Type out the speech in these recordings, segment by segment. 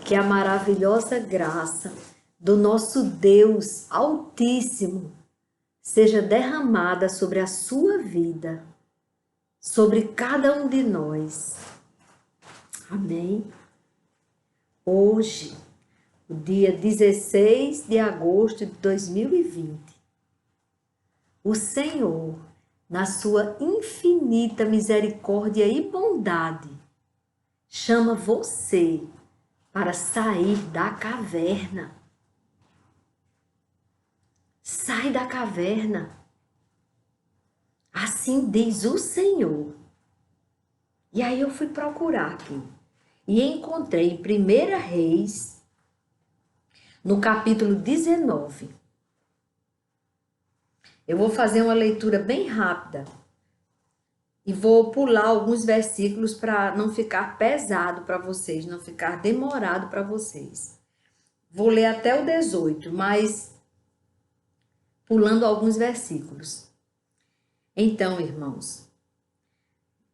que a maravilhosa graça do nosso Deus Altíssimo seja derramada sobre a sua vida, sobre cada um de nós. Amém? Hoje, o dia 16 de agosto de 2020, o Senhor, na sua infinita misericórdia e bondade, chama você para sair da caverna. Sai da caverna. Assim diz o Senhor. E aí eu fui procurar aqui e encontrei em 1 Reis, no capítulo 19. Eu vou fazer uma leitura bem rápida e vou pular alguns versículos para não ficar pesado para vocês, não ficar demorado para vocês. Vou ler até o 18, mas pulando alguns versículos. Então, irmãos,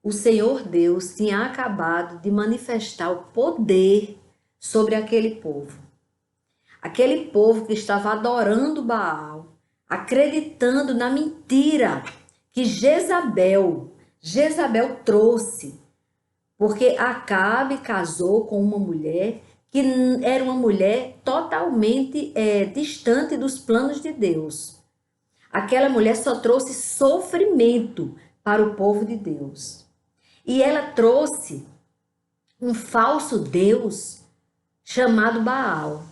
o Senhor Deus tinha acabado de manifestar o poder sobre aquele povo. Aquele povo que estava adorando Baal, acreditando na mentira que Jezabel trouxe, porque Acabe casou com uma mulher que era uma mulher totalmente distante dos planos de Deus. Aquela mulher só trouxe sofrimento para o povo de Deus. E ela trouxe um falso Deus chamado Baal.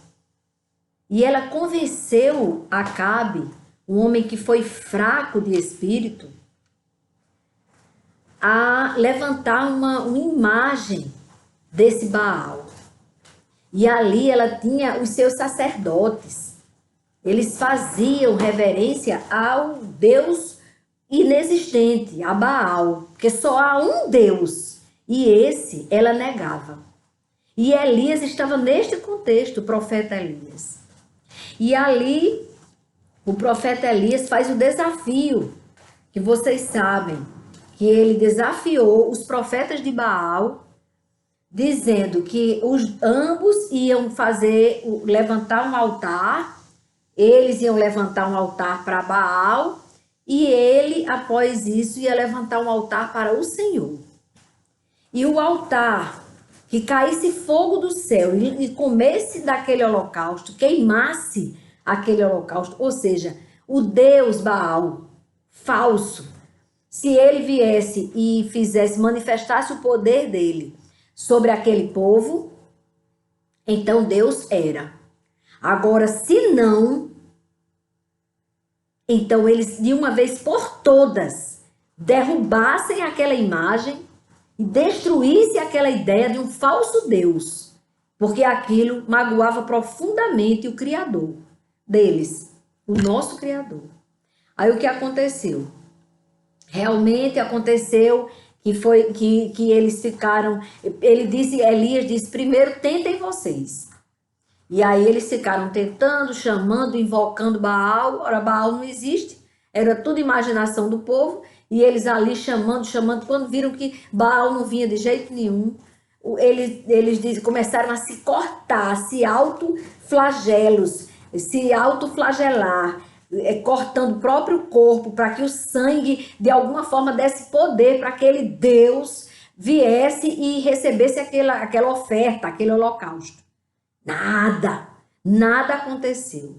E ela convenceu Acabe, um homem que foi fraco de espírito, a levantar uma imagem desse Baal. E ali ela tinha os seus sacerdotes. Eles faziam reverência ao Deus inexistente, a Baal, porque só há um Deus. E esse ela negava. E Elias estava neste contexto, o profeta Elias. E ali o profeta Elias faz o desafio, que vocês sabem, que ele desafiou os profetas de Baal, dizendo que ambos iam levantar um altar, eles iam levantar um altar para Baal, e ele, após isso, ia levantar um altar para o Senhor. E o altar, que caísse fogo do céu e comesse daquele holocausto, queimasse aquele holocausto, ou seja, o Deus Baal, falso, se ele viesse e manifestasse o poder dele sobre aquele povo, então Deus era. Agora, se não, então eles de uma vez por todas derrubassem aquela imagem e destruíssem aquela ideia de um falso Deus, porque aquilo magoava profundamente o Criador deles, o nosso Criador. Aí o que aconteceu? Realmente aconteceu que eles ficaram, Elias disse, primeiro tentem vocês. E aí eles ficaram tentando, chamando, invocando Baal. Ora, Baal não existe, era tudo imaginação do povo. E eles ali chamando, quando viram que Baal não vinha de jeito nenhum, eles começaram a se cortar, se autoflagelar, cortando o próprio corpo, para que o sangue de alguma forma desse poder para aquele Deus viesse e recebesse aquela oferta, aquele holocausto. Nada aconteceu.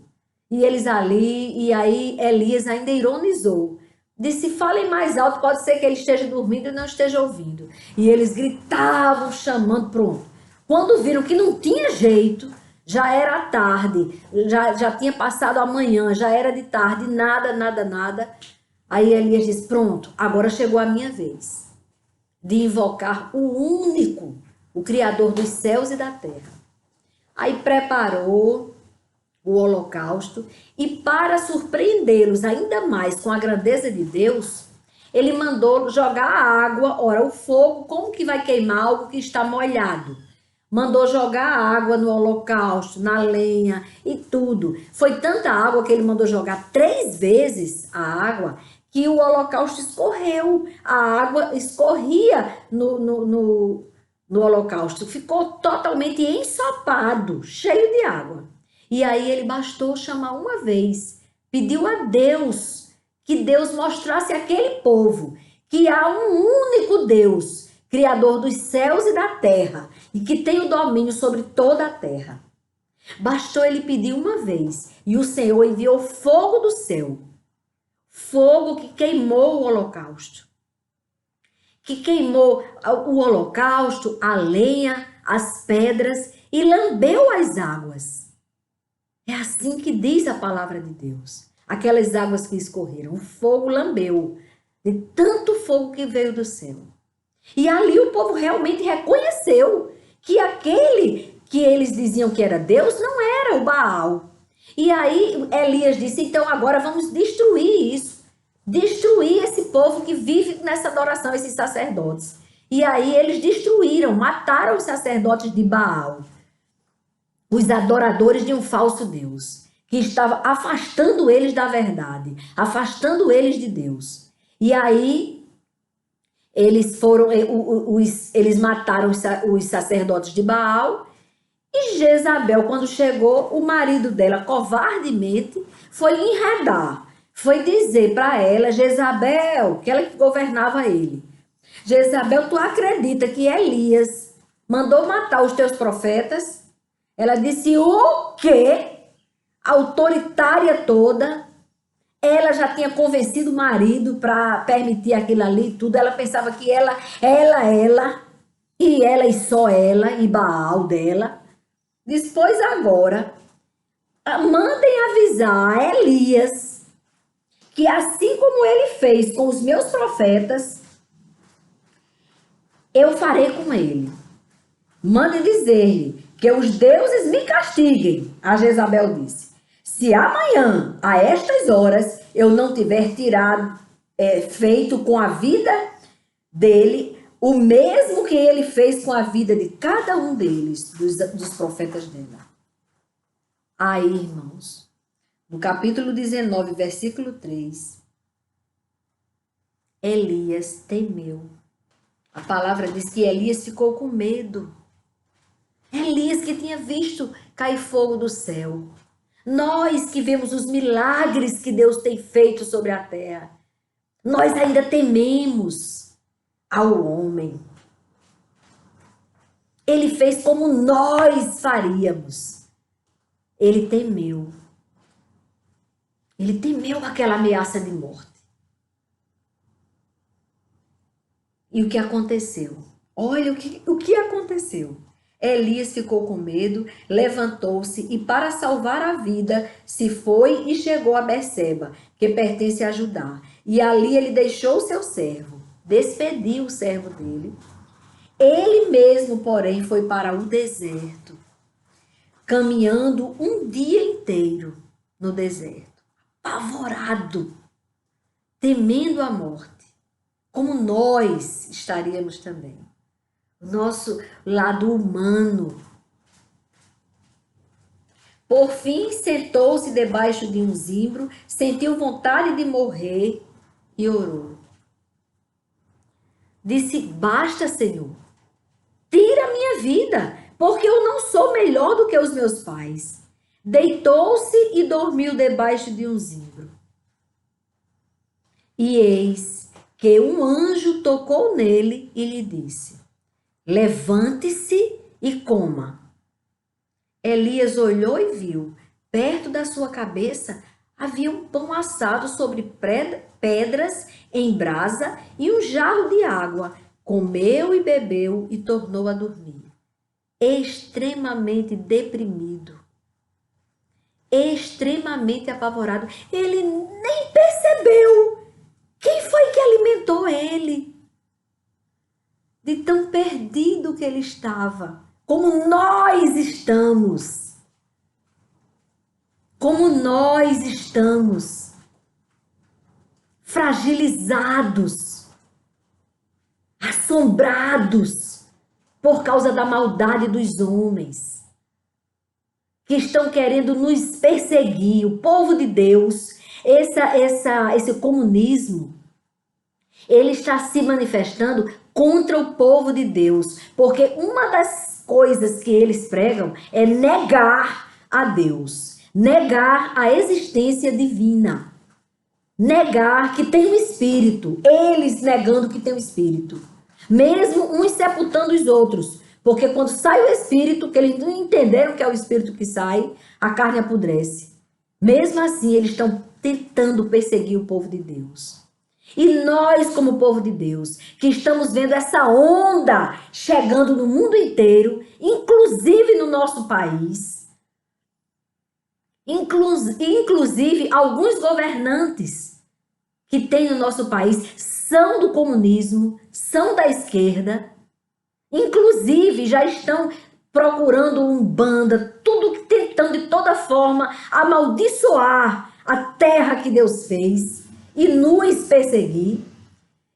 E eles ali, e aí Elias ainda ironizou. Disse, falem mais alto, pode ser que ele esteja dormindo e não esteja ouvindo. E eles gritavam, chamando, pronto. Quando viram que não tinha jeito, já era tarde, já tinha passado a manhã, já era de tarde, nada. Aí Elias disse, pronto, agora chegou a minha vez de invocar o único, o Criador dos céus e da terra. Aí preparou o holocausto e, para surpreendê-los ainda mais com a grandeza de Deus, ele mandou jogar a água. Ora, o fogo, como que vai queimar algo que está molhado? Mandou jogar a água no holocausto, na lenha e tudo. Foi tanta água que ele mandou jogar 3 vezes a água que o holocausto escorreu. A água escorria no no holocausto ficou totalmente ensopado, cheio de água. E aí ele bastou chamar uma vez, pediu a Deus que Deus mostrasse àquele povo que há um único Deus, Criador dos céus e da terra, e que tem o domínio sobre toda a terra. Bastou ele pedir uma vez, e o Senhor enviou fogo do céu, fogo que queimou o holocausto, a lenha, as pedras e lambeu as águas. É assim que diz a palavra de Deus. Aquelas águas que escorreram, o fogo lambeu, de tanto fogo que veio do céu. E ali o povo realmente reconheceu que aquele que eles diziam que era Deus não era o Baal. E aí Elias disse, então agora vamos destruir isso. Destruir esse povo que vive nessa adoração, esses sacerdotes. E aí eles destruíram, mataram os sacerdotes de Baal, os adoradores de um falso Deus, que estava afastando eles da verdade, afastando eles de Deus. E aí eles mataram os sacerdotes de Baal. E Jezabel, quando chegou, o marido dela, covardemente, foi enredar, foi dizer para ela, Jezabel, que ela que governava ele, Jezabel, tu acredita que Elias mandou matar os teus profetas? Ela disse, o quê? Autoritária toda. Ela já tinha convencido o marido para permitir aquilo ali e tudo. Ela pensava que ela, e só ela, e Baal dela. Depois agora, mandem avisar a Elias que assim como ele fez com os meus profetas, eu farei com ele. Mandem dizer-lhe que os deuses me castiguem, a Jezabel disse. Se amanhã, a estas horas, eu não tiver feito com a vida dele o mesmo que ele fez com a vida de cada um deles, dos profetas dela. Aí, irmãos, no capítulo 19, versículo 3, Elias temeu. A palavra diz que Elias ficou com medo. Elias que tinha visto cair fogo do céu. Nós que vemos os milagres que Deus tem feito sobre a terra, nós ainda tememos ao homem. Ele fez como nós faríamos. Ele temeu. Ele temeu aquela ameaça de morte. E o que aconteceu? Olha o que aconteceu. Elias ficou com medo, levantou-se e para salvar a vida se foi e chegou a Berseba, que pertence a Judá. E ali ele deixou o seu servo, despediu o servo dele. Ele mesmo, porém, foi para o deserto, caminhando um dia inteiro no deserto, apavorado, temendo a morte, como nós estaríamos também. O nosso lado humano. Por fim, sentou-se debaixo de um zimbro, sentiu vontade de morrer e orou. Disse, basta, Senhor, tira a minha vida, porque eu não sou melhor do que os meus pais. Deitou-se e dormiu debaixo de um zimbro. E eis que um anjo tocou nele e lhe disse, levante-se e coma. Elias olhou e viu, perto da sua cabeça, havia um pão assado sobre pedras em brasa e um jarro de água. Comeu e bebeu e tornou a dormir, extremamente deprimido, extremamente apavorado. Ele nem percebeu quem foi que alimentou ele. De tão perdido que ele estava, como nós estamos. Como nós estamos. Fragilizados, assombrados por causa da maldade dos homens que estão querendo nos perseguir. O povo de Deus, esse comunismo, ele está se manifestando contra o povo de Deus, porque uma das coisas que eles pregam é negar a Deus, negar a existência divina, negar que tem um espírito, eles negando que tem um espírito, mesmo uns sepultando os outros, porque quando sai o espírito, que eles não entenderam que é o espírito que sai, a carne apodrece. Mesmo assim, eles estão tentando perseguir o povo de Deus. E nós, como povo de Deus, que estamos vendo essa onda chegando no mundo inteiro, inclusive no nosso país, inclusive alguns governantes que tem no nosso país são do comunismo, são da esquerda, inclusive já estão procurando Umbanda, tudo tentando de toda forma amaldiçoar a terra que Deus fez e nos perseguir.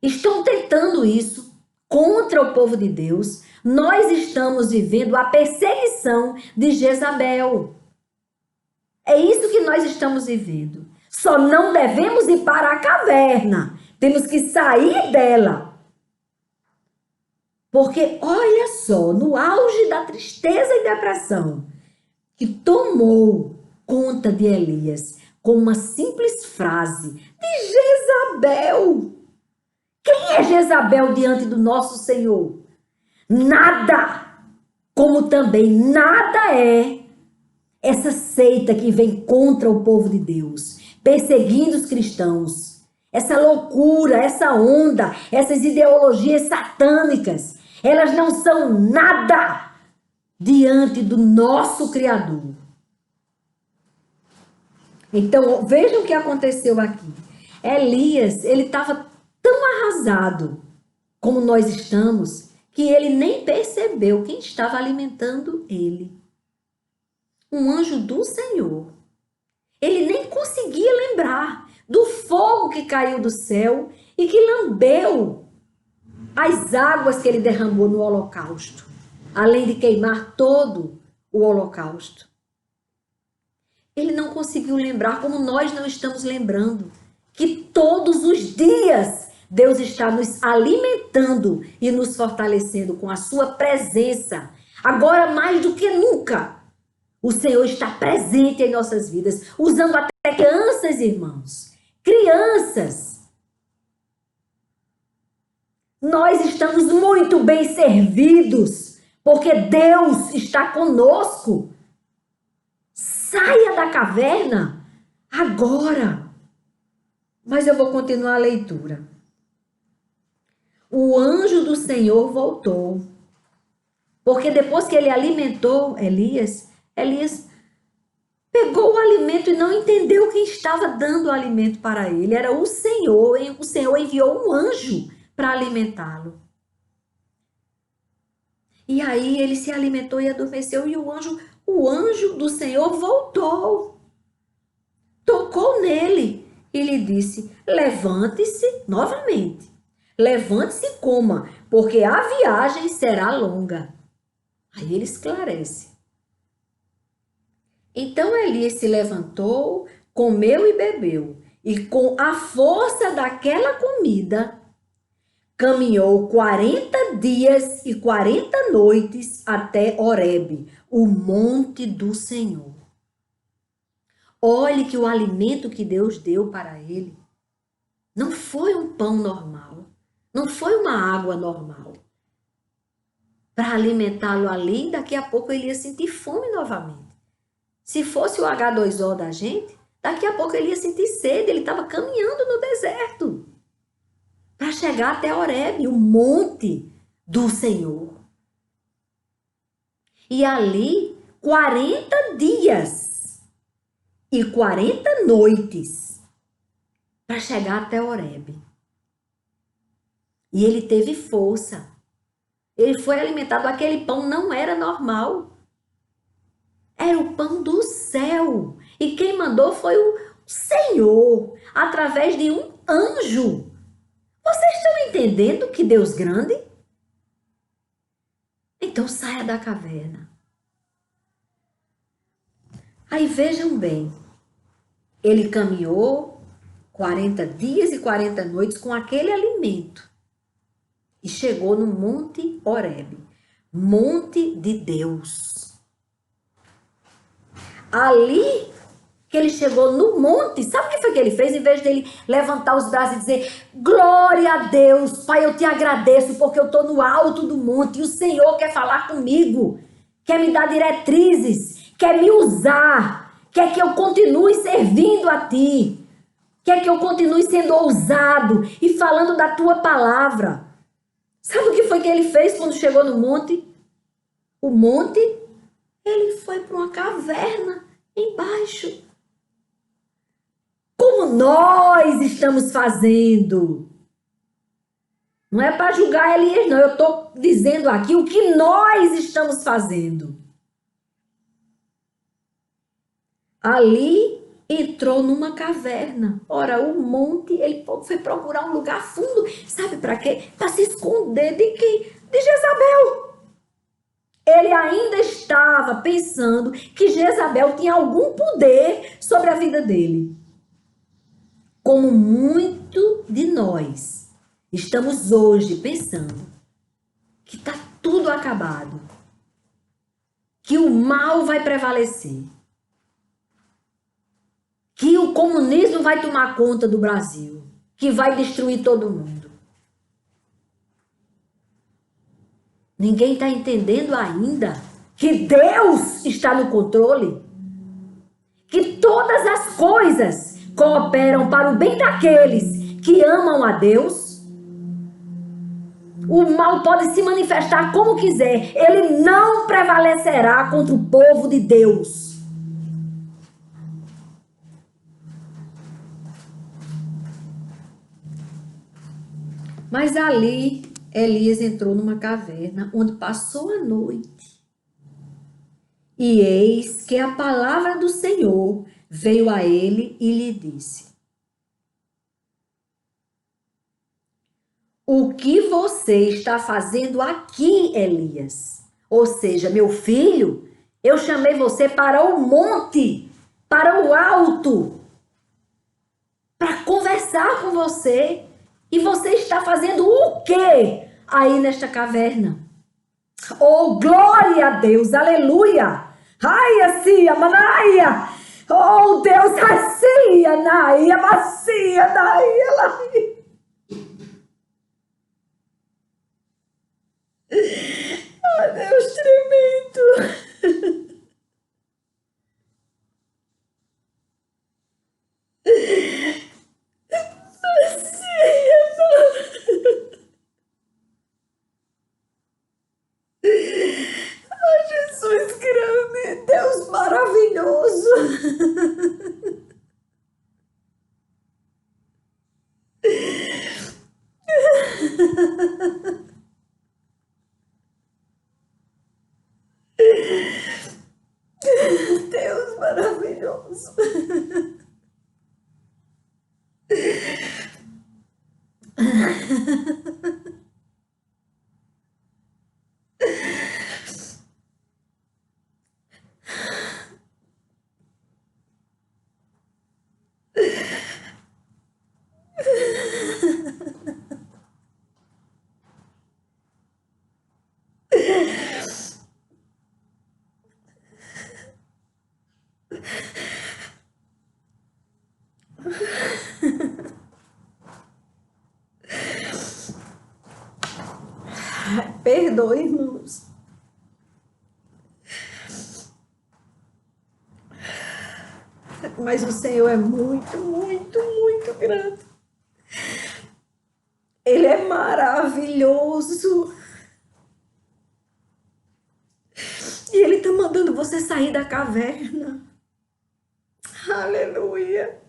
Estão tentando isso contra o povo de Deus. Nós estamos vivendo a perseguição de Jezabel. É isso que nós estamos vivendo. Só não devemos ir para a caverna. Temos que sair dela. Porque, olha só, no auge da tristeza e depressão que tomou conta de Elias, com uma simples frase de Jezabel. Quem é Jezabel diante do nosso Senhor? Nada, como também nada é essa seita que vem contra o povo de Deus, perseguindo os cristãos. Essa loucura, essa onda, essas ideologias satânicas, elas não são nada diante do nosso Criador. Então, vejam o que aconteceu aqui. Elias, ele estava tão arrasado como nós estamos, que ele nem percebeu quem estava alimentando ele. Um anjo do Senhor. Ele nem conseguia lembrar do fogo que caiu do céu e que lambeu as águas que ele derramou no holocausto, além de queimar todo o holocausto. Ele não conseguiu lembrar, como nós não estamos lembrando, que todos os dias Deus está nos alimentando e nos fortalecendo com a sua presença. Agora mais do que nunca, o Senhor está presente em nossas vidas, usando até crianças, irmãos. Crianças. Nós estamos muito bem servidos, porque Deus está conosco. Saia da caverna agora. Mas eu vou continuar a leitura. O anjo do Senhor voltou, porque depois que ele alimentou Elias pegou o alimento e não entendeu quem estava dando o alimento para ele. Era o Senhor. O Senhor enviou um anjo para alimentá-lo. E aí ele se alimentou e adormeceu, e o anjo do Senhor voltou, tocou nele e lhe disse: levante-se novamente, levante-se e coma, porque a viagem será longa. Aí ele esclarece. Então Elias se levantou, comeu e bebeu, e com a força daquela comida, caminhou 40 dias e 40 noites até Horebe, o monte do Senhor. Olhe que o alimento que Deus deu para ele não foi um pão normal, não foi uma água normal. Para alimentá-lo ali, daqui a pouco ele ia sentir fome novamente. Se fosse o H2O da gente, daqui a pouco ele ia sentir sede, ele estava caminhando no deserto para chegar até Horebe, o monte do Senhor. E ali, 40 dias e 40 noites para chegar até Horebe. E ele teve força. Ele foi alimentado, aquele pão não era normal. Era o pão do céu. E quem mandou foi o Senhor, através de um anjo. Vocês estão entendendo que Deus grande? Então saia da caverna. Aí vejam bem, ele caminhou 40 dias e 40 noites com aquele alimento. e chegou no Monte Horebe, monte de Deus. Ali que ele chegou no monte, sabe o que foi que ele fez? Em vez dele levantar os braços e dizer: glória a Deus, Pai, eu te agradeço porque eu estou no alto do monte e o Senhor quer falar comigo, quer me dar diretrizes, quer me usar, quer que eu continue servindo a ti, quer que eu continue sendo ousado e falando da tua palavra. Sabe o que foi que ele fez quando chegou no monte? O monte, ele foi para uma caverna embaixo. Como nós estamos fazendo. Não é para julgar Elias, não. Eu estou dizendo aqui o que nós estamos fazendo. Ali entrou numa caverna. Ora, o monte, ele foi procurar um lugar fundo. Sabe para quê? Para se esconder de quem? De Jezabel. Ele ainda estava pensando que Jezabel tinha algum poder sobre a vida dele. Como muito de nós estamos hoje pensando que está tudo acabado, que o mal vai prevalecer, que o comunismo vai tomar conta do Brasil, que vai destruir todo mundo. Ninguém está entendendo ainda que Deus está no controle, que todas as coisas cooperam para o bem daqueles que amam a Deus. O mal pode se manifestar como quiser, ele não prevalecerá contra o povo de Deus. Mas ali, Elias entrou numa caverna onde passou a noite. E eis que a palavra do Senhor veio a ele e lhe disse: o que você está fazendo aqui, Elias? Ou seja, meu filho, eu chamei você para o monte, para o alto, para conversar com você. E você está fazendo o quê aí nesta caverna? Oh, glória a Deus, aleluia! Ai, assim, manaia! Oh, Deus, assim, naia, macia, naia, naia. Oh, Deus tremendo! Oh, Jesus grande, Deus maravilhoso! Deus maravilhoso! Perdoe, irmãos. Mas o Senhor é muito, muito, muito grande. Ele é maravilhoso. E Ele está mandando você sair da caverna. Aleluia.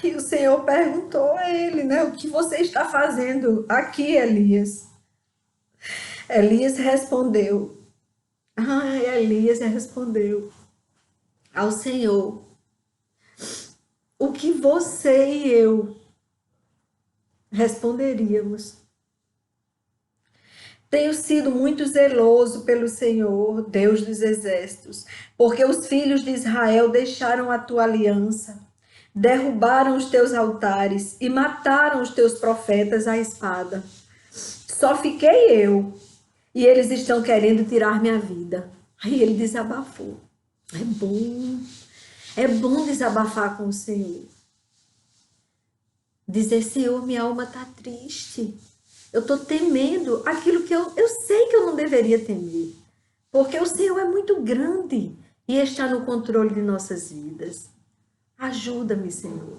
E o Senhor perguntou a ele, né? O que você está fazendo aqui, Elias? Elias respondeu. Elias respondeu ao Senhor: o que você e eu responderíamos? Tenho sido muito zeloso pelo Senhor, Deus dos exércitos, porque os filhos de Israel deixaram a tua aliança, derrubaram os teus altares e mataram os teus profetas à espada. Só fiquei eu, e eles estão querendo tirar minha vida. Aí ele desabafou. É bom desabafar com o Senhor. Dizer, Senhor, minha alma está triste. Eu estou temendo aquilo que eu sei que eu não deveria temer. Porque o Senhor é muito grande e está no controle de nossas vidas. Ajuda-me, Senhor.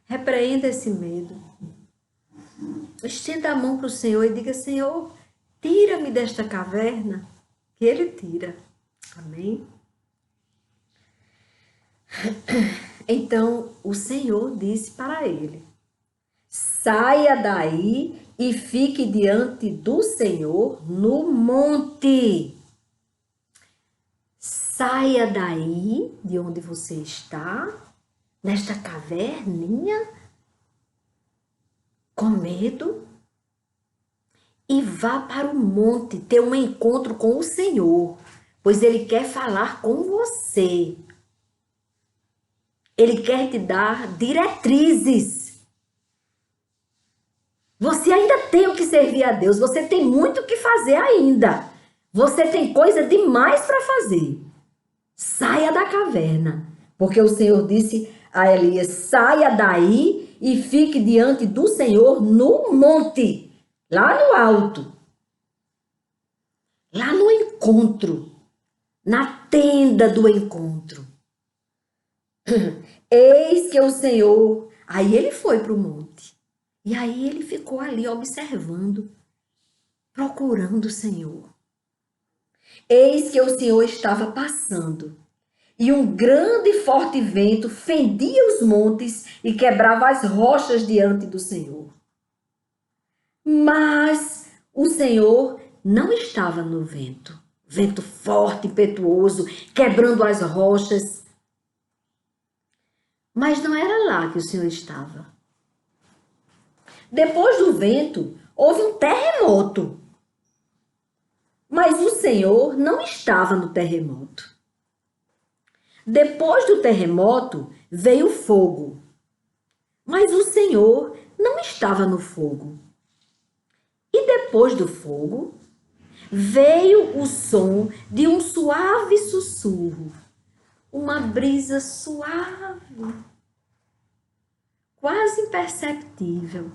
Repreenda esse medo. Estenda a mão para o Senhor e diga, Senhor, tira-me desta caverna, que Ele tira. Amém? Então, o Senhor disse para ele, saia daí e fique diante do Senhor no monte. Saia daí, de onde você está, nesta caverninha, com medo, e vá para o monte ter um encontro com o Senhor, pois Ele quer falar com você. Ele quer te dar diretrizes. Você ainda tem o que servir a Deus, você tem muito o que fazer ainda. Você tem coisa demais para fazer. Saia da caverna, porque o Senhor disse a Elias, saia daí e fique diante do Senhor no monte, lá no alto, lá no encontro, na tenda do encontro. Eis que o Senhor... Aí ele foi para o monte. E aí ele ficou ali observando, procurando o Senhor. Eis que o Senhor estava passando. E um grande e forte vento fendia os montes e quebrava as rochas diante do Senhor. Mas o Senhor não estava no vento. Vento forte, impetuoso, quebrando as rochas. Mas não era lá que o Senhor estava. Depois do vento, houve um terremoto. Mas o Senhor não estava no terremoto. Depois do terremoto, veio fogo. Mas o Senhor não estava no fogo. E depois do fogo, veio o som de um suave sussurro. Uma brisa suave, quase imperceptível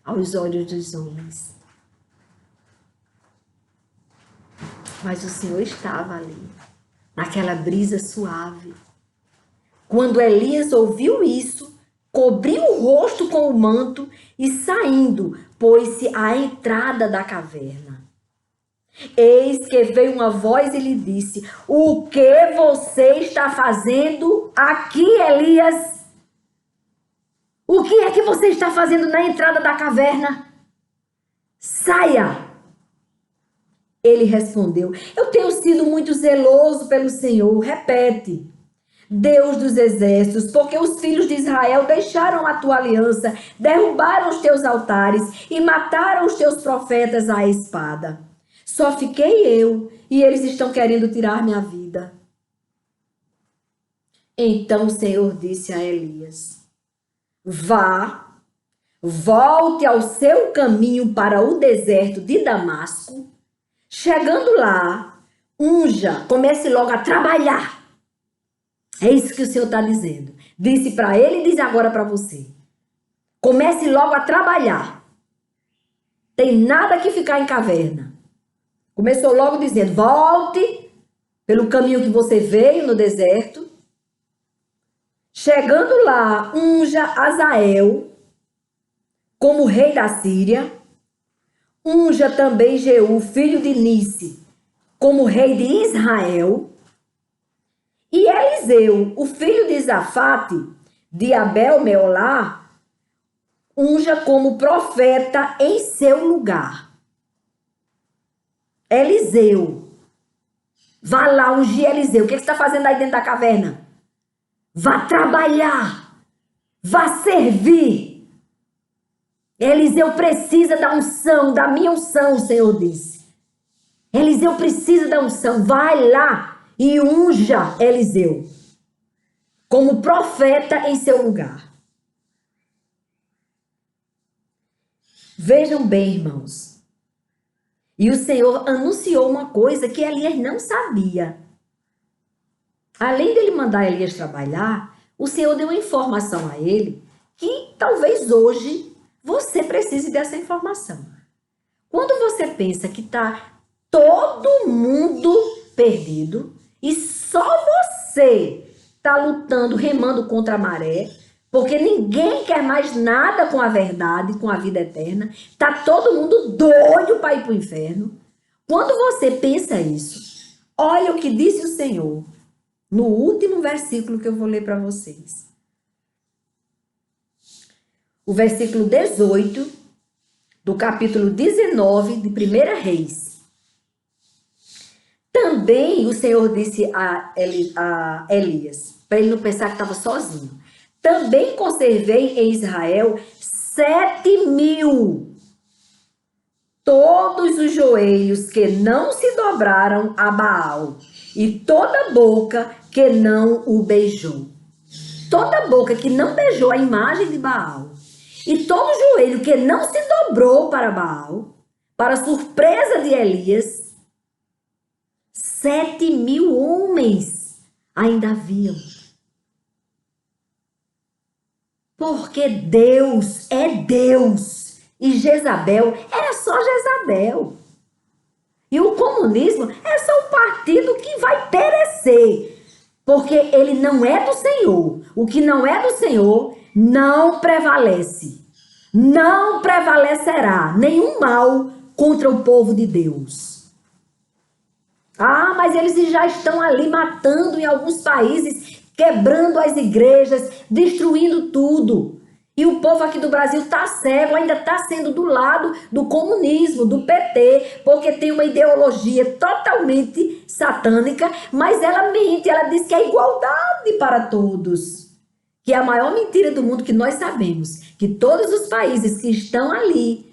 aos olhos dos homens. Mas o Senhor estava ali, naquela brisa suave. Quando Elias ouviu isso, cobriu o rosto com o manto e saindo, pôs-se à entrada da caverna. Eis que veio uma voz e lhe disse, o que você está fazendo aqui, Elias? O que é que você está fazendo na entrada da caverna? Saia! Ele respondeu, eu tenho sido muito zeloso pelo Senhor. Repete, Deus dos exércitos, porque os filhos de Israel deixaram a tua aliança, derrubaram os teus altares e mataram os teus profetas à espada. Só fiquei eu e eles estão querendo tirar minha vida. Então o Senhor disse a Elias, vá, volte ao seu caminho para o deserto de Damasco. Chegando lá, unja, comece logo a trabalhar. É isso que o Senhor está dizendo. Disse para ele e diz agora para você. Comece logo a trabalhar. Tem nada que ficar em caverna. Começou logo dizendo, volte pelo caminho que você veio no deserto. Chegando lá, unja Azael como rei da Síria. Unja também Jeú, filho de Nice, como rei de Israel. E Eliseu, o filho de Zafate, de Abel-Meolá, unja como profeta em seu lugar. Eliseu, vá lá ungir Eliseu. O que você está fazendo aí dentro da caverna? Vá trabalhar, vá servir. Eliseu precisa da unção, da minha unção, o Senhor disse. Eliseu precisa da unção, vai lá e unja Eliseu como profeta em seu lugar. Vejam bem, irmãos. E o Senhor anunciou uma coisa que Elias não sabia. Além dele mandar Elias trabalhar, o Senhor deu uma informação a ele que talvez hoje você precise dessa informação. Quando você pensa que está todo mundo perdido e só você está lutando, remando contra a maré, porque ninguém quer mais nada com a verdade, com a vida eterna, está todo mundo doido para ir para o inferno. Quando você pensa isso, olha o que disse o Senhor no último versículo que eu vou ler para vocês. O versículo 18 do capítulo 19 de 1 Reis. Também o Senhor disse a Elias, para ele não pensar que estava sozinho. Também conservei em Israel 7.000, todos os joelhos que não se dobraram a Baal, e toda boca que não o beijou. Toda boca que não beijou a imagem de Baal, e todo joelho que não se dobrou para Baal, para surpresa de Elias, 7.000 homens ainda haviam. Porque Deus é Deus e Jezabel era só Jezabel. E o comunismo é só um partido que vai perecer, porque ele não é do Senhor. O que não é do Senhor não prevalece. Não prevalecerá nenhum mal contra o povo de Deus. Ah, mas eles já estão ali matando em alguns países, quebrando as igrejas, destruindo tudo. E o povo aqui do Brasil está cego, ainda está sendo do lado do comunismo, do PT, porque tem uma ideologia totalmente satânica, mas ela mente, ela diz que é igualdade para todos. Que é a maior mentira do mundo que nós sabemos, que todos os países que estão ali,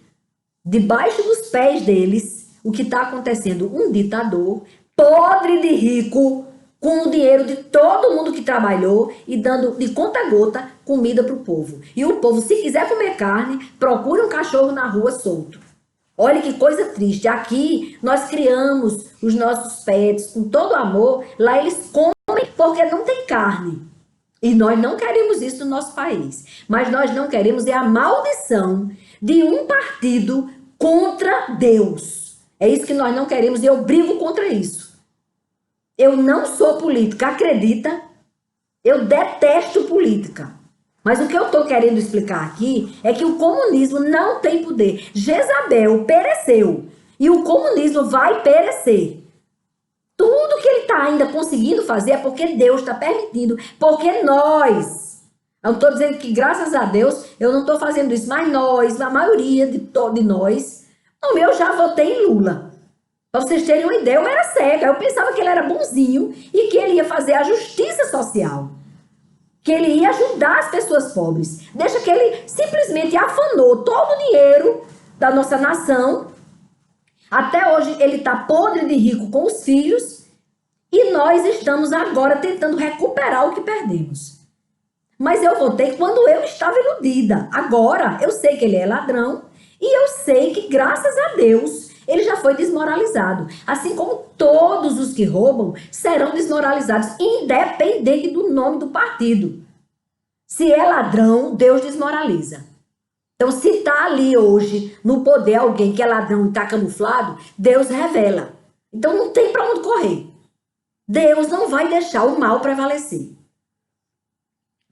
debaixo dos pés deles, o que está acontecendo? Um ditador, podre de rico, com o dinheiro de todo mundo que trabalhou e dando de conta gota comida para o povo. E o povo, se quiser comer carne, procura um cachorro na rua solto. Olha que coisa triste. Aqui nós criamos os nossos pets com todo amor, lá eles comem porque não tem carne. E nós não queremos isso no nosso país. Mas nós não queremos é a maldição de um partido contra Deus. É isso que nós não queremos e eu brigo contra isso. Eu não sou política, acredita? Eu detesto política. Mas o que eu estou querendo explicar aqui é que o comunismo não tem poder. Jezabel pereceu e o comunismo vai perecer. Tudo que ele está ainda conseguindo fazer é porque Deus está permitindo, porque nós, eu não estou dizendo que graças a Deus eu não estou fazendo isso, mas nós, a maioria de nós, eu já votei em Lula. Para vocês terem uma ideia, eu era cega, eu pensava que ele era bonzinho e que ele ia fazer a justiça social, que ele ia ajudar as pessoas pobres. Deixa que ele simplesmente afanou todo o dinheiro da nossa nação. Até hoje ele está podre de rico com os filhos e nós estamos agora tentando recuperar o que perdemos. Mas eu votei quando eu estava iludida. Agora eu sei que ele é ladrão e eu sei que graças a Deus ele já foi desmoralizado. Assim como todos os que roubam serão desmoralizados, independente do nome do partido. Se é ladrão, Deus desmoraliza. Então, se está ali hoje no poder alguém que é ladrão e está camuflado, Deus revela. Então, não tem para onde correr. Deus não vai deixar o mal prevalecer.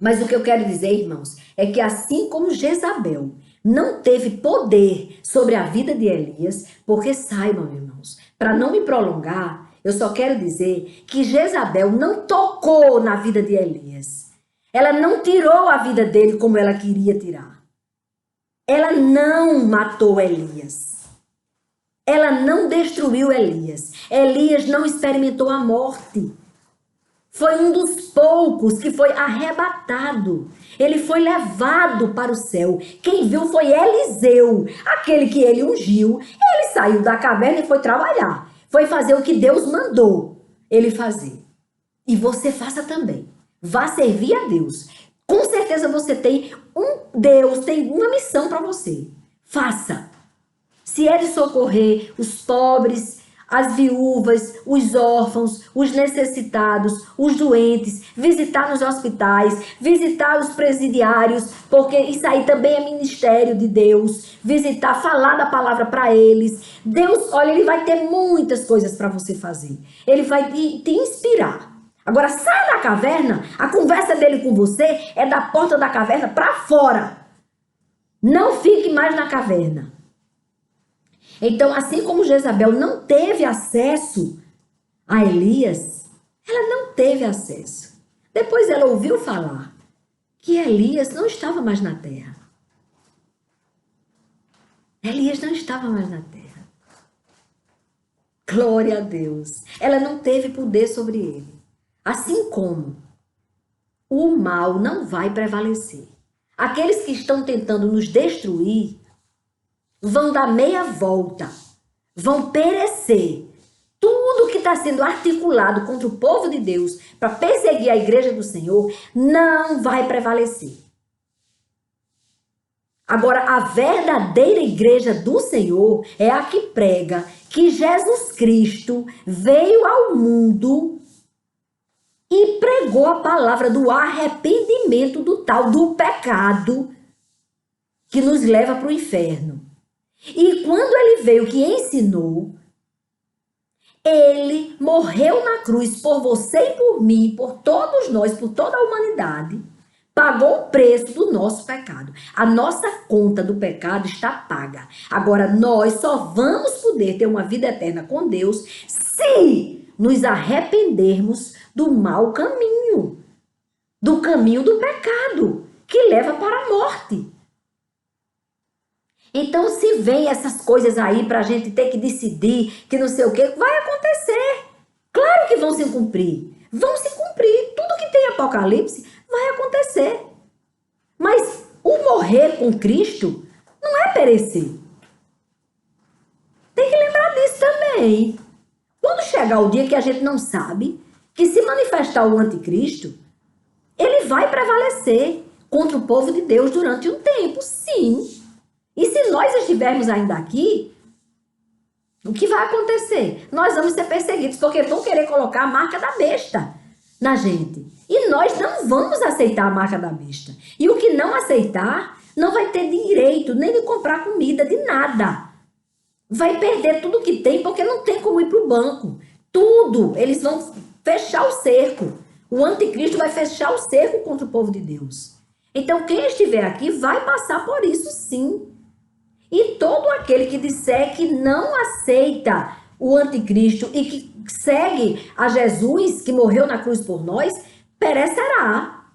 Mas o que eu quero dizer, irmãos, é que assim como Jezabel não teve poder sobre a vida de Elias, porque saibam, irmãos, para não me prolongar, eu só quero dizer que Jezabel não tocou na vida de Elias. Ela não tirou a vida dele como ela queria tirar. Ela não matou Elias. Ela não destruiu Elias. Elias não experimentou a morte. Foi um dos poucos que foi arrebatado. Ele foi levado para o céu. Quem viu foi Eliseu, aquele que ele ungiu. Ele saiu da caverna e foi trabalhar. Foi fazer o que Deus mandou ele fazer. E você faça também. Vá servir a Deus. Com certeza você tem Deus tem uma missão para você. Faça. Se é de socorrer os pobres, as viúvas, os órfãos, os necessitados, os doentes, visitar nos hospitais, visitar os presidiários, porque isso aí também é ministério de Deus. Visitar, falar da palavra para eles. Deus, olha, ele vai ter muitas coisas para você fazer. Ele vai te inspirar. Agora, saia da caverna, a conversa dele com você é da porta da caverna para fora. Não fique mais na caverna. Então, assim como Jezabel não teve acesso a Elias, ela não teve acesso. Depois ela ouviu falar que Elias não estava mais na terra. Elias não estava mais na terra. Glória a Deus. Ela não teve poder sobre ele. Assim como o mal não vai prevalecer. Aqueles que estão tentando nos destruir vão dar meia volta, vão perecer. Tudo que está sendo articulado contra o povo de Deus para perseguir a igreja do Senhor não vai prevalecer. Agora, a verdadeira igreja do Senhor é a que prega que Jesus Cristo veio ao mundo e pregou a palavra do arrependimento do tal do pecado que nos leva para o inferno. E quando ele veio que ensinou, ele morreu na cruz por você e por mim, por todos nós, por toda a humanidade, pagou o preço do nosso pecado. A nossa conta do pecado está paga. Agora, nós só vamos poder ter uma vida eterna com Deus se nos arrependermos do mau caminho, do caminho do pecado, que leva para a morte. Então, se vem essas coisas aí para a gente ter que decidir que não sei o que, vai acontecer. Claro que vão se cumprir. Vão se cumprir. Tudo que tem Apocalipse vai acontecer. Mas o morrer com Cristo não é perecer. Tem que lembrar disso também. Quando chegar o dia que a gente não sabe, que se manifestar o anticristo, ele vai prevalecer contra o povo de Deus durante um tempo, sim. E se nós estivermos ainda aqui, o que vai acontecer? Nós vamos ser perseguidos, porque vão querer colocar a marca da besta na gente. E nós não vamos aceitar a marca da besta. E o que não aceitar, não vai ter direito nem de comprar comida, de nada. Vai perder tudo que tem, porque não tem como ir para o banco. Tudo, eles vão fechar o cerco. O anticristo vai fechar o cerco contra o povo de Deus. Então, quem estiver aqui vai passar por isso, sim. E todo aquele que disser que não aceita o anticristo e que segue a Jesus, que morreu na cruz por nós, perecerá.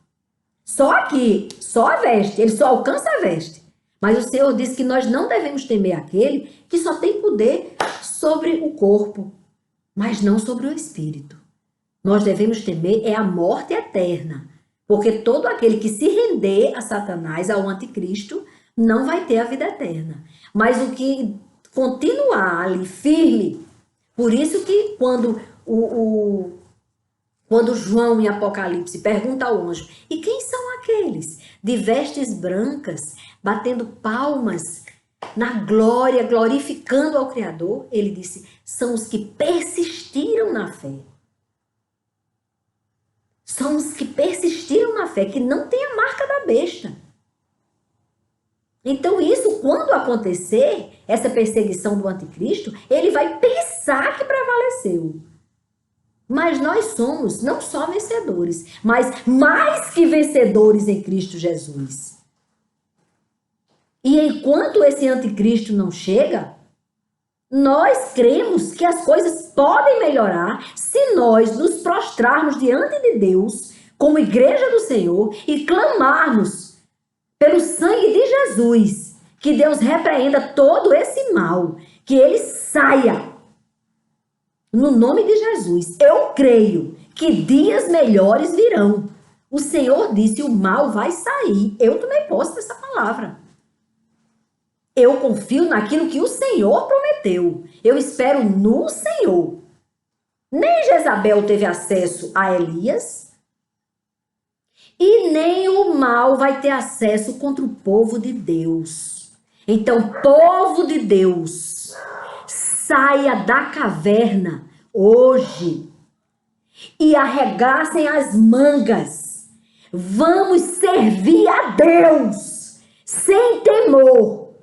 Só aqui, só a veste, ele só alcança a veste. Mas o Senhor disse que nós não devemos temer aquele que só tem poder sobre o corpo, mas não sobre o espírito. Nós devemos temer é a morte eterna, porque todo aquele que se render a Satanás, ao anticristo, não vai ter a vida eterna. Mas o que continuar ali firme, por isso que quando João em Apocalipse pergunta ao anjo, e quem são aqueles de vestes brancas, batendo palmas na glória, glorificando ao Criador? Ele disse, são os que persistiram na fé. São os que persistiram na fé, que não tem a marca da besta. Então isso, quando acontecer, essa perseguição do anticristo, ele vai pensar que prevaleceu. Mas nós somos não só vencedores, mas mais que vencedores em Cristo Jesus. E enquanto esse anticristo não chega, nós cremos que as coisas podem melhorar se nós nos prostrarmos diante de Deus, como igreja do Senhor, e clamarmos pelo sangue de Jesus, que Deus repreenda todo esse mal, que ele saia. No nome de Jesus, eu creio que dias melhores virão. O Senhor disse, o mal vai sair. Eu também posso dessa palavra. Eu confio naquilo que o Senhor prometeu. Eu espero no Senhor. Nem Jezabel teve acesso a Elias, e nem o mal vai ter acesso contra o povo de Deus. Então, povo de Deus, saia da caverna hoje e arregassem as mangas. Vamos servir a Deus sem temor.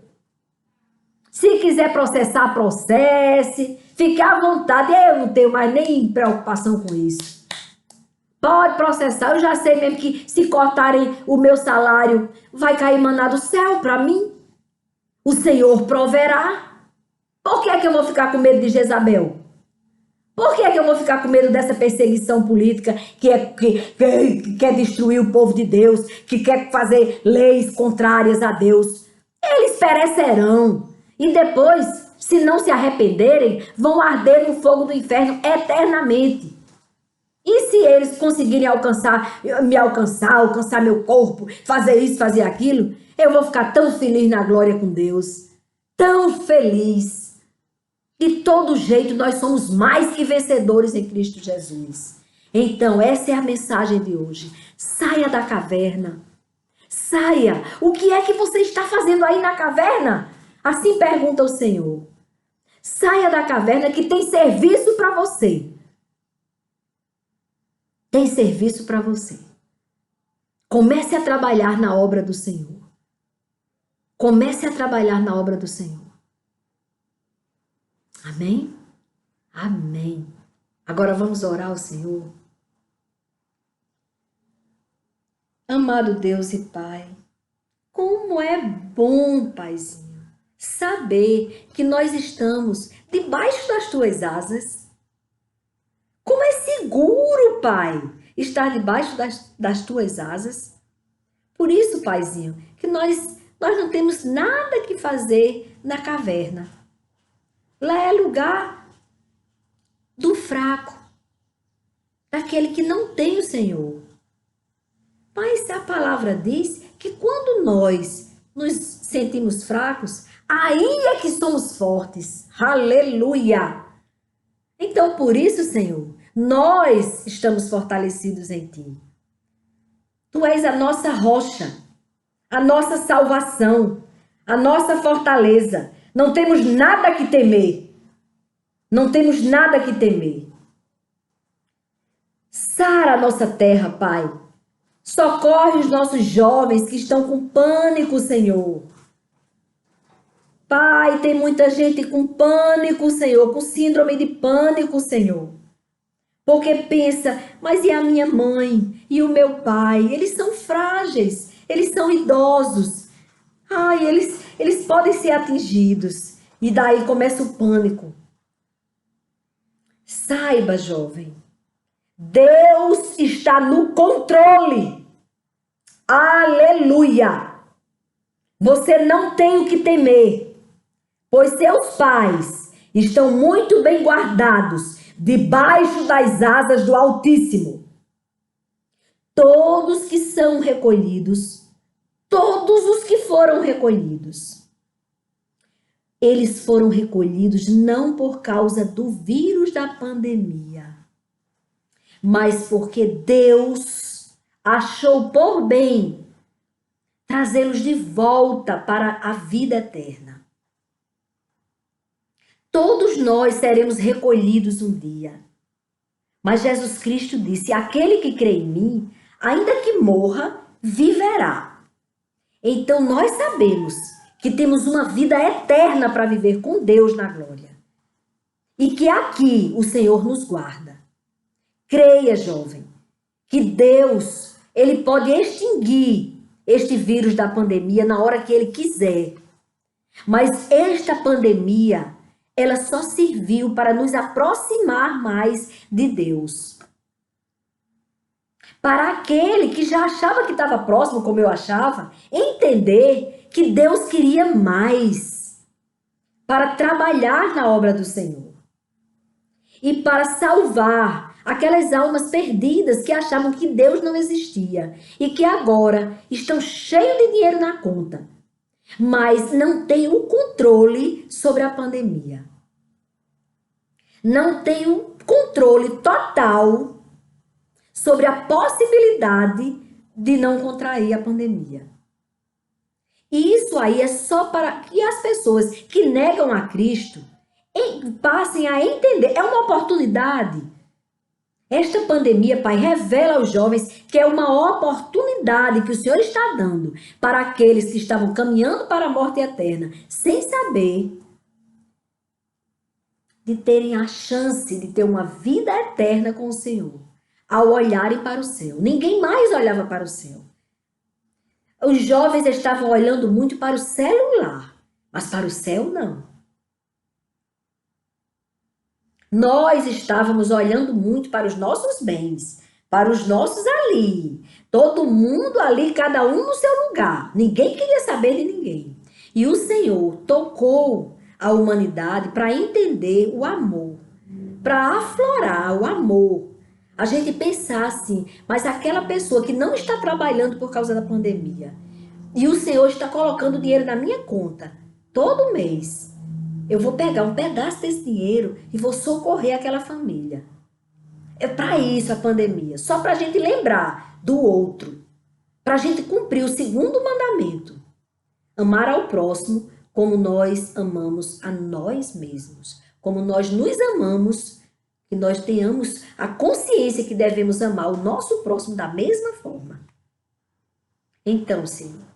Se quiser processar, processe. Fique à vontade. Eu não tenho mais nem preocupação com isso. Pode processar. Eu já sei mesmo que se cortarem o meu salário, vai cair maná do céu para mim. O Senhor proverá. Por que é que eu vou ficar com medo de Jezabel? Por que é que eu vou ficar com medo dessa perseguição política que quer destruir o povo de Deus, que quer fazer leis contrárias a Deus? Eles perecerão. E depois, se não se arrependerem, vão arder no fogo do inferno eternamente. E se eles conseguirem alcançar meu corpo, fazer isso, fazer aquilo, eu vou ficar tão feliz na glória com Deus. Tão feliz. De todo jeito, nós somos mais que vencedores em Cristo Jesus. Então, essa é a mensagem de hoje. Saia da caverna. Saia. O que é que você está fazendo aí na caverna? Assim pergunta o Senhor. Saia da caverna que tem serviço para você. Tem serviço para você. Comece a trabalhar na obra do Senhor. Comece a trabalhar na obra do Senhor. Amém? Amém. Agora vamos orar ao Senhor. Amado Deus e Pai, como é bom, Paizinho, saber que nós estamos debaixo das Tuas asas. Como é seguro, Pai, estar debaixo das Tuas asas. Por isso, Paizinho, que nós não temos nada que fazer na caverna. Lá é lugar do fraco, daquele que não tem o Senhor. Mas a palavra diz que quando nós nos sentimos fracos, aí é que somos fortes. Aleluia! Então, por isso, Senhor, nós estamos fortalecidos em Ti. Tu és a nossa rocha, a nossa salvação, a nossa fortaleza. Não temos nada que temer. Não temos nada que temer. Sara a nossa terra, Pai. Socorre os nossos jovens que estão com pânico, Senhor. Pai, tem muita gente com pânico, Senhor, com síndrome de pânico, Senhor. Porque pensa, mas e a minha mãe e o meu pai? Eles são frágeis, eles são idosos. Ai, eles podem ser atingidos. E daí começa o pânico. Saiba, jovem, Deus está no controle. Aleluia! Você não tem o que temer, pois seus pais estão muito bem guardados debaixo das asas do Altíssimo. Todos que são recolhidos, todos os que foram recolhidos, eles foram recolhidos não por causa do vírus da pandemia, mas porque Deus achou por bem trazê-los de volta para a vida eterna. Todos nós seremos recolhidos um dia. Mas Jesus Cristo disse: aquele que crê em mim, ainda que morra, viverá. Então nós sabemos que temos uma vida eterna para viver com Deus na glória. E que aqui o Senhor nos guarda. Creia, jovem, que Deus, Ele pode extinguir este vírus da pandemia na hora que Ele quiser. Mas esta pandemia, ela só serviu para nos aproximar mais de Deus. Para aquele que já achava que estava próximo, como eu achava, entender que Deus queria mais para trabalhar na obra do Senhor e para salvar aquelas almas perdidas que achavam que Deus não existia e que agora estão cheios de dinheiro na conta, mas não têm o controle sobre a pandemia. Não têm o controle total sobre a possibilidade de não contrair a pandemia. E isso aí é só para que as pessoas que negam a Cristo passem a entender. É uma oportunidade. Esta pandemia, Pai, revela aos jovens que é uma oportunidade que o Senhor está dando para aqueles que estavam caminhando para a morte eterna, sem saber, de terem a chance de ter uma vida eterna com o Senhor, ao olharem para o céu. Ninguém mais olhava para o céu. Os jovens estavam olhando muito para o celular, mas para o céu não. Nós estávamos olhando muito para os nossos bens, para os nossos ali. Todo mundo ali, cada um no seu lugar. Ninguém queria saber de ninguém. E o Senhor tocou a humanidade para entender o amor, para aflorar o amor. A gente pensar assim, mas aquela pessoa que não está trabalhando por causa da pandemia, e o Senhor está colocando dinheiro na minha conta, todo mês, eu vou pegar um pedaço desse dinheiro e vou socorrer aquela família. É para isso a pandemia, só para a gente lembrar do outro, para a gente cumprir o segundo mandamento, amar ao próximo como nós amamos a nós mesmos, como nós nos amamos, que nós tenhamos a consciência que devemos amar o nosso próximo da mesma forma. Então, Senhor,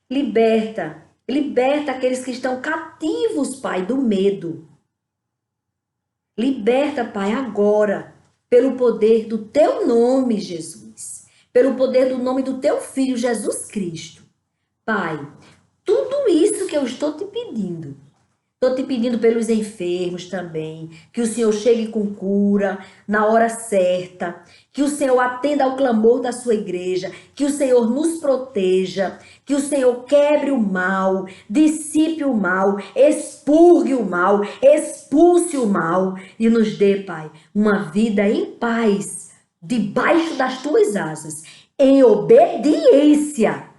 liberta aqueles que estão cativos, Pai, do medo. Liberta, Pai, agora, pelo poder do Teu nome, Jesus, pelo poder do nome do Teu Filho, Jesus Cristo. Pai, tudo isso que eu estou te pedindo pelos enfermos também, que o Senhor chegue com cura na hora certa, que o Senhor atenda ao clamor da sua igreja, que o Senhor nos proteja, que o Senhor quebre o mal, dissipe o mal, expurgue o mal, expulse o mal e nos dê, Pai, uma vida em paz, debaixo das tuas asas, em obediência.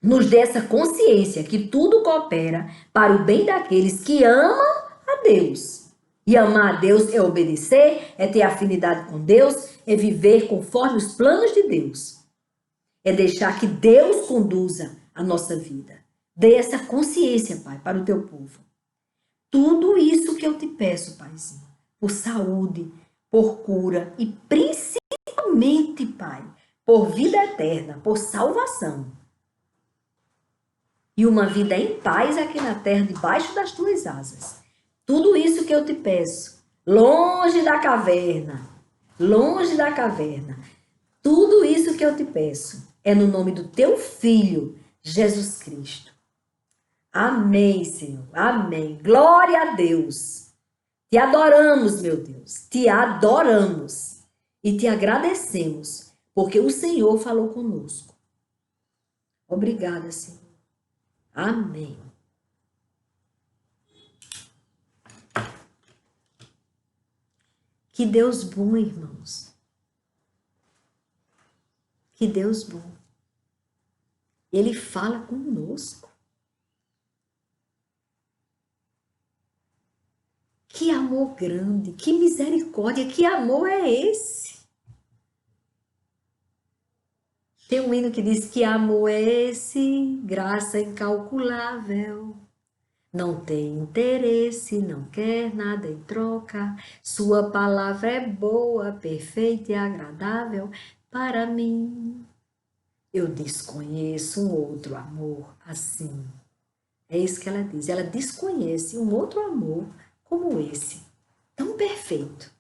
Nos dê essa consciência que tudo coopera para o bem daqueles que amam a Deus. E amar a Deus é obedecer, é ter afinidade com Deus, é viver conforme os planos de Deus. É deixar que Deus conduza a nossa vida. Dê essa consciência, Pai, para o teu povo. Tudo isso que eu te peço, Paizinho, por saúde, por cura e principalmente, Pai, por vida eterna, por salvação. E uma vida em paz aqui na terra, debaixo das tuas asas. Tudo isso que eu te peço, longe da caverna, tudo isso que eu te peço é no nome do teu Filho, Jesus Cristo. Amém, Senhor, amém. Glória a Deus. Te adoramos, meu Deus, te adoramos e te agradecemos, porque o Senhor falou conosco. Obrigada, Senhor. Amém. Que Deus bom, irmãos. Que Deus bom. Ele fala conosco. Que amor grande, que misericórdia, que amor é esse? Tem um hino que diz que amor é esse, graça incalculável. Não tem interesse, não quer nada em troca. Sua palavra é boa, perfeita e agradável para mim. Eu desconheço um outro amor assim. É isso que ela diz. Ela desconhece um outro amor como esse, tão perfeito,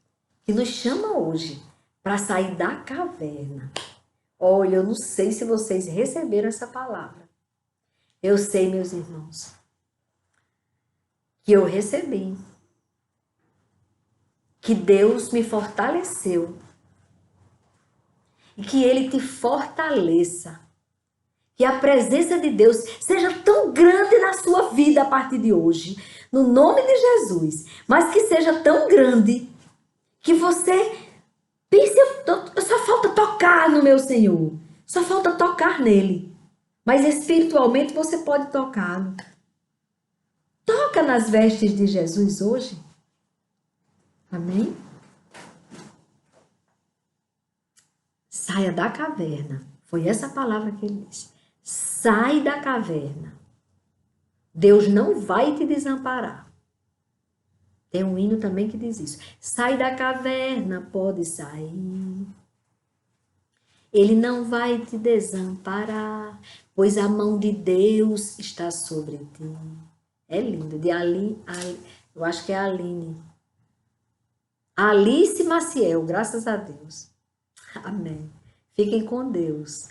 que nos chama hoje para sair da caverna. Olha, eu não sei se vocês receberam essa palavra. Eu sei, meus irmãos, que eu recebi. Que Deus me fortaleceu. E que Ele te fortaleça. Que a presença de Deus seja tão grande na sua vida a partir de hoje. No nome de Jesus. Mas que seja tão grande que você pense, só falta tocar no meu Senhor. Só falta tocar nele. Mas espiritualmente você pode tocá-lo. Toca nas vestes de Jesus hoje. Amém? Saia da caverna. Foi essa palavra que ele disse. Sai da caverna. Deus não vai te desamparar. Tem um hino também que diz isso. Sai da caverna, pode sair. Ele não vai te desamparar, pois a mão de Deus está sobre ti. É lindo. De Ali, eu acho que é a Aline. Alice Maciel, graças a Deus. Amém. Fiquem com Deus.